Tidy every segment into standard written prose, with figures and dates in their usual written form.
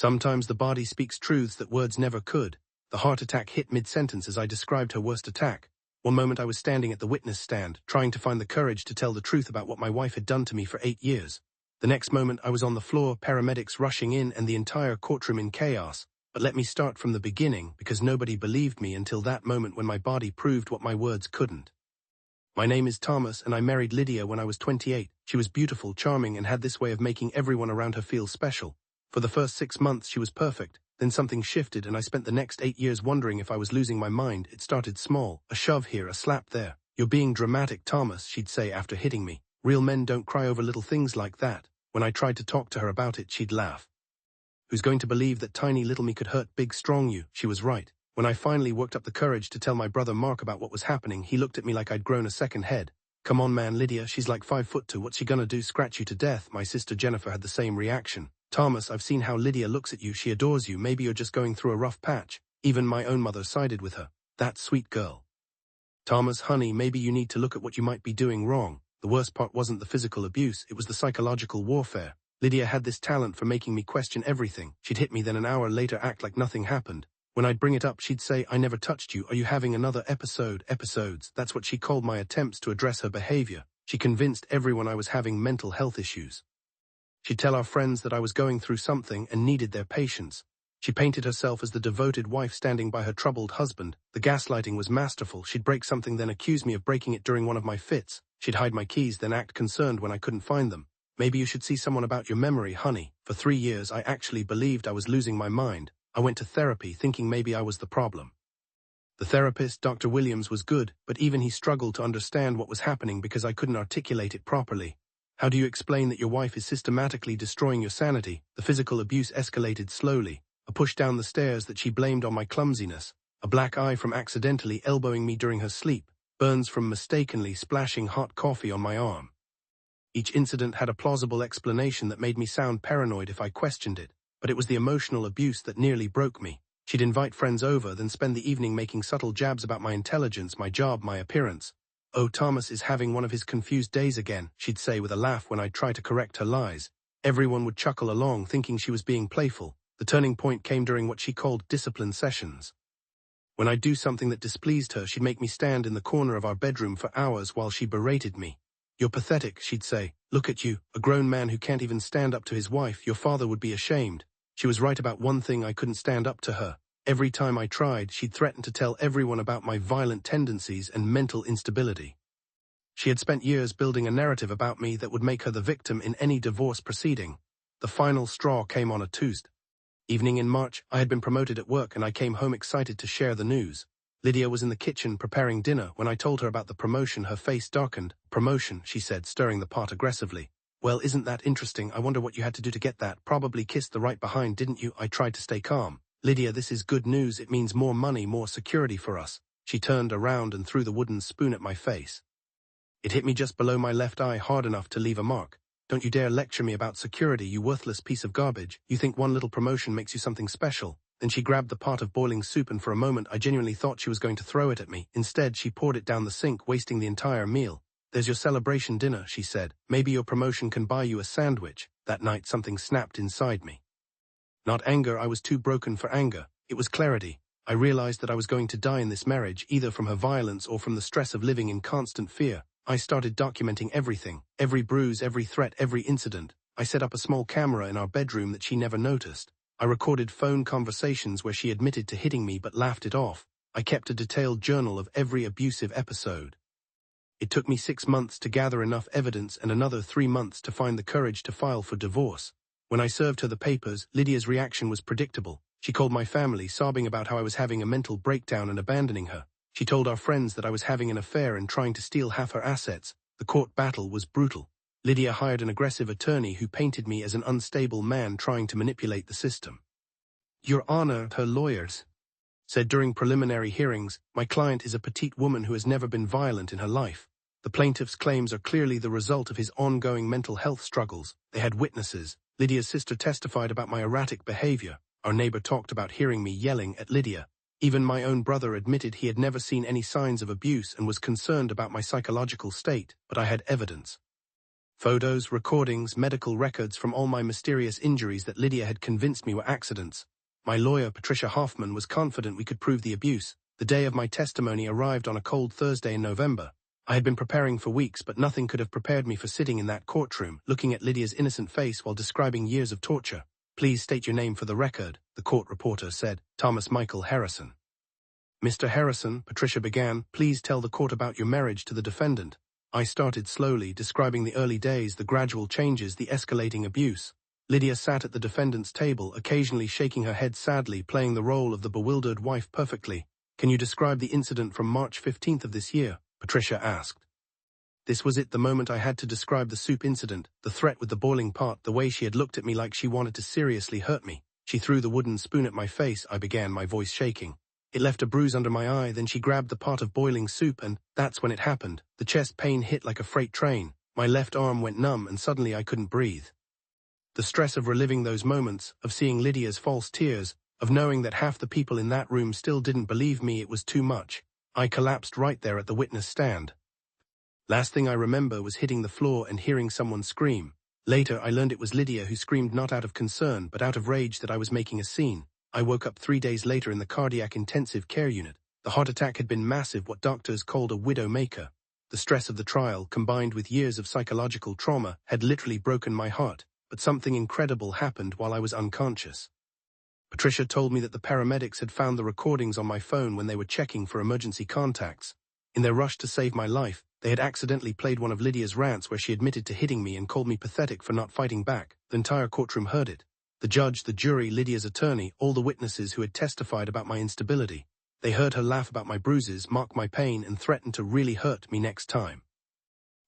Sometimes the body speaks truths that words never could. The heart attack hit mid-sentence as I described her worst attack. One moment I was standing at the witness stand, trying to find the courage to tell the truth about what my wife had done to me for 8 years. The next moment I was on the floor, paramedics rushing in and the entire courtroom in chaos. But let me start from the beginning, because nobody believed me until that moment when my body proved what my words couldn't. My name is Thomas, and I married Lydia when I was 28. She was beautiful, charming, and had this way of making everyone around her feel special. For the first 6 months she was perfect, then something shifted and I spent the next 8 years wondering if I was losing my mind. It started small, a shove here, a slap there. "You're being dramatic, Thomas," she'd say after hitting me. "Real men don't cry over little things like that." When I tried to talk to her about it, she'd laugh. "Who's going to believe that tiny little me could hurt big strong you?" She was right. When I finally worked up the courage to tell my brother Mark about what was happening, he looked at me like I'd grown a second head. "Come on, man, Lydia, she's like 5'2", what's she gonna do, scratch you to death?" My sister Jennifer had the same reaction. "Thomas, I've seen how Lydia looks at you, she adores you, maybe you're just going through a rough patch." Even my own mother sided with her. "That sweet girl. Thomas, honey, maybe you need to look at what you might be doing wrong." The worst part wasn't the physical abuse, it was the psychological warfare. Lydia had this talent for making me question everything. She'd hit me, then an hour later act like nothing happened. When I'd bring it up, she'd say, "I never touched you. Are you having another episode?" Episodes, that's what she called my attempts to address her behavior. She convinced everyone I was having mental health issues. She'd tell our friends that I was going through something and needed their patience. She painted herself as the devoted wife standing by her troubled husband. The gaslighting was masterful. She'd break something, then accuse me of breaking it during one of my fits. She'd hide my keys, then act concerned when I couldn't find them. "Maybe you should see someone about your memory, honey." For 3 years, I actually believed I was losing my mind. I went to therapy thinking maybe I was the problem. The therapist, Dr. Williams, was good, but even he struggled to understand what was happening because I couldn't articulate it properly. "How do you explain that your wife is systematically destroying your sanity?" The physical abuse escalated slowly. A push down the stairs that she blamed on my clumsiness. A black eye from accidentally elbowing me during her sleep. Burns from mistakenly splashing hot coffee on my arm. Each incident had a plausible explanation that made me sound paranoid if I questioned it, but it was the emotional abuse that nearly broke me. She'd invite friends over, then spend the evening making subtle jabs about my intelligence, my job, my appearance. "Oh, Thomas is having one of his confused days again," she'd say with a laugh when I'd try to correct her lies. Everyone would chuckle along, thinking she was being playful. The turning point came during what she called discipline sessions. When I'd do something that displeased her, she'd make me stand in the corner of our bedroom for hours while she berated me. "You're pathetic," she'd say. "Look at you, a grown man who can't even stand up to his wife. Your father would be ashamed." She was right about one thing: I couldn't stand up to her. Every time I tried, she'd threaten to tell everyone about my violent tendencies and mental instability. She had spent years building a narrative about me that would make her the victim in any divorce proceeding. The final straw came on a Tuesday evening in March. I had been promoted at work and I came home excited to share the news. Lydia was in the kitchen preparing dinner. When I told her about the promotion, her face darkened. "Promotion," she said, stirring the pot aggressively. "Well, isn't that interesting? I wonder what you had to do to get that. Probably kissed the right behind, didn't you?" I tried to stay calm. "Lydia, this is good news. It means more money, more security for us." She turned around and threw the wooden spoon at my face. It hit me just below my left eye, hard enough to leave a mark. "Don't you dare lecture me about security, you worthless piece of garbage. You think one little promotion makes you something special." Then she grabbed the pot of boiling soup and for a moment I genuinely thought she was going to throw it at me. Instead, she poured it down the sink, wasting the entire meal. "There's your celebration dinner," she said. "Maybe your promotion can buy you a sandwich." That night something snapped inside me. Not anger, I was too broken for anger. It was clarity. I realized that I was going to die in this marriage, either from her violence or from the stress of living in constant fear. I started documenting everything, every bruise, every threat, every incident. I set up a small camera in our bedroom that she never noticed. I recorded phone conversations where she admitted to hitting me but laughed it off. I kept a detailed journal of every abusive episode. It took me 6 months to gather enough evidence and another 3 months to find the courage to file for divorce. When I served her the papers, Lydia's reaction was predictable. She called my family, sobbing about how I was having a mental breakdown and abandoning her. She told our friends that I was having an affair and trying to steal half her assets. The court battle was brutal. Lydia hired an aggressive attorney who painted me as an unstable man trying to manipulate the system. "Your Honor," her lawyers said during preliminary hearings, "my client is a petite woman who has never been violent in her life. The plaintiff's claims are clearly the result of his ongoing mental health struggles." They had witnesses. Lydia's sister testified about my erratic behavior. Our neighbor talked about hearing me yelling at Lydia. Even my own brother admitted he had never seen any signs of abuse and was concerned about my psychological state, but I had evidence. Photos, recordings, medical records from all my mysterious injuries that Lydia had convinced me were accidents. My lawyer, Patricia Hoffman, was confident we could prove the abuse. The day of my testimony arrived on a cold Thursday in November. I had been preparing for weeks, but nothing could have prepared me for sitting in that courtroom, looking at Lydia's innocent face while describing years of torture. "Please state your name for the record," the court reporter said. "Thomas Michael Harrison." "Mr. Harrison," Patricia began, "please tell the court about your marriage to the defendant." I started slowly, describing the early days, the gradual changes, the escalating abuse. Lydia sat at the defendant's table, occasionally shaking her head sadly, playing the role of the bewildered wife perfectly. "Can you describe the incident from March 15th of this year?" Patricia asked. This was it, the moment I had to describe the soup incident, the threat with the boiling pot, the way she had looked at me like she wanted to seriously hurt me. She threw the wooden spoon at my face, I began, my voice shaking. It left a bruise under my eye, then she grabbed the pot of boiling soup, and that's when it happened. The chest pain hit like a freight train. My left arm went numb, and suddenly I couldn't breathe. The stress of reliving those moments, of seeing Lydia's false tears, of knowing that half the people in that room still didn't believe me, it was too much. I collapsed right there at the witness stand. Last thing I remember was hitting the floor and hearing someone scream. Later, I learned it was Lydia who screamed, not out of concern, but out of rage that I was making a scene. I woke up 3 days later in the cardiac intensive care unit. The heart attack had been massive, what doctors called a widow-maker. The stress of the trial, combined with years of psychological trauma, had literally broken my heart, but something incredible happened while I was unconscious. Patricia told me that the paramedics had found the recordings on my phone when they were checking for emergency contacts. In their rush to save my life, they had accidentally played one of Lydia's rants where she admitted to hitting me and called me pathetic for not fighting back. The entire courtroom heard it. The judge, the jury, Lydia's attorney, all the witnesses who had testified about my instability. They heard her laugh about my bruises, mock my pain, and threaten to really hurt me next time.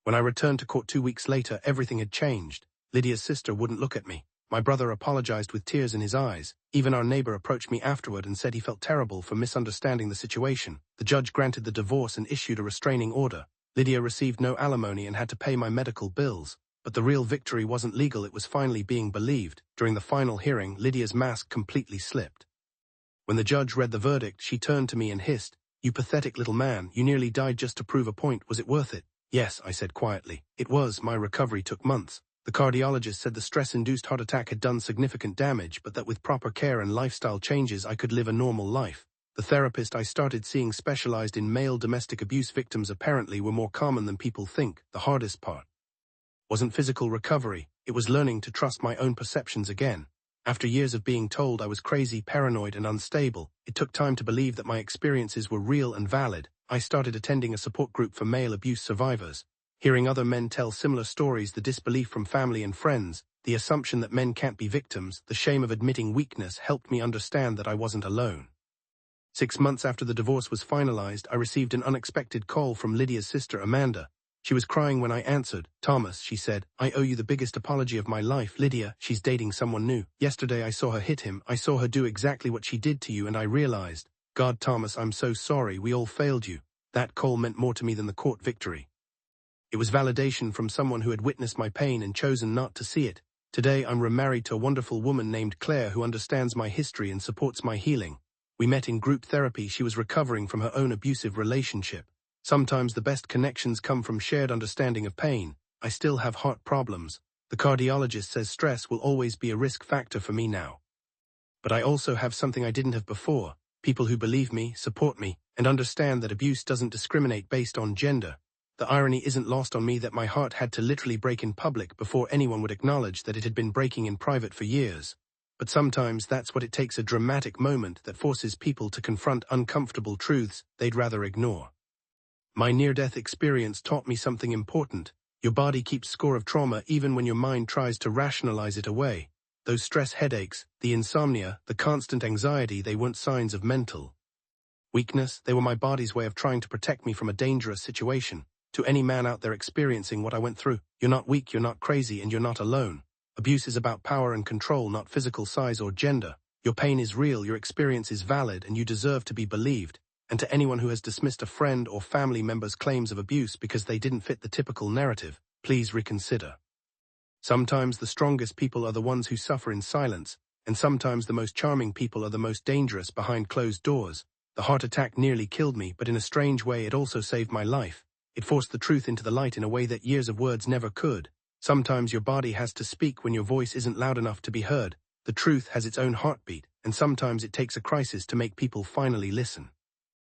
When I returned to court 2 weeks later, everything had changed. Lydia's sister wouldn't look at me. My brother apologized with tears in his eyes. Even our neighbor approached me afterward and said he felt terrible for misunderstanding the situation. The judge granted the divorce and issued a restraining order. Lydia received no alimony and had to pay my medical bills. But the real victory wasn't legal, it was finally being believed. During the final hearing, Lydia's mask completely slipped. When the judge read the verdict, she turned to me and hissed, "You pathetic little man, you nearly died just to prove a point. Was it worth it?" "Yes," I said quietly. "It was. My recovery took months." The cardiologist said the stress-induced heart attack had done significant damage, but that with proper care and lifestyle changes I could live a normal life. The therapist I started seeing specialized in male domestic abuse victims apparently were more common than people think. The hardest part wasn't physical recovery, it was learning to trust my own perceptions again. After years of being told I was crazy, paranoid, and unstable, it took time to believe that my experiences were real and valid. I started attending a support group for male abuse survivors. Hearing other men tell similar stories, the disbelief from family and friends, the assumption that men can't be victims, the shame of admitting weakness helped me understand that I wasn't alone. 6 months after the divorce was finalized, I received an unexpected call from Lydia's sister, Amanda. She was crying when I answered. "Thomas," she said, "I owe you the biggest apology of my life. Lydia, she's dating someone new. Yesterday I saw her hit him. I saw her do exactly what she did to you, and I realized, God, Thomas, I'm so sorry. We all failed you." That call meant more to me than the court victory. It was validation from someone who had witnessed my pain and chosen not to see it. Today I'm remarried to a wonderful woman named Claire who understands my history and supports my healing. We met in group therapy. She was recovering from her own abusive relationship. Sometimes the best connections come from shared understanding of pain. I still have heart problems. The cardiologist says stress will always be a risk factor for me now. But I also have something I didn't have before. People who believe me, support me, and understand that abuse doesn't discriminate based on gender. The irony isn't lost on me that my heart had to literally break in public before anyone would acknowledge that it had been breaking in private for years. But sometimes that's what it takes, a dramatic moment that forces people to confront uncomfortable truths they'd rather ignore. My near-death experience taught me something important. Your body keeps score of trauma even when your mind tries to rationalize it away. Those stress headaches, the insomnia, the constant anxiety, they weren't signs of mental weakness. They were my body's way of trying to protect me from a dangerous situation. To any man out there experiencing what I went through, you're not weak, you're not crazy, and you're not alone. Abuse is about power and control, not physical size or gender. Your pain is real, your experience is valid, and you deserve to be believed. And to anyone who has dismissed a friend or family member's claims of abuse because they didn't fit the typical narrative, please reconsider. Sometimes the strongest people are the ones who suffer in silence, and sometimes the most charming people are the most dangerous behind closed doors. The heart attack nearly killed me, but in a strange way it also saved my life. It forced the truth into the light in a way that years of words never could. Sometimes your body has to speak when your voice isn't loud enough to be heard. The truth has its own heartbeat, and sometimes it takes a crisis to make people finally listen.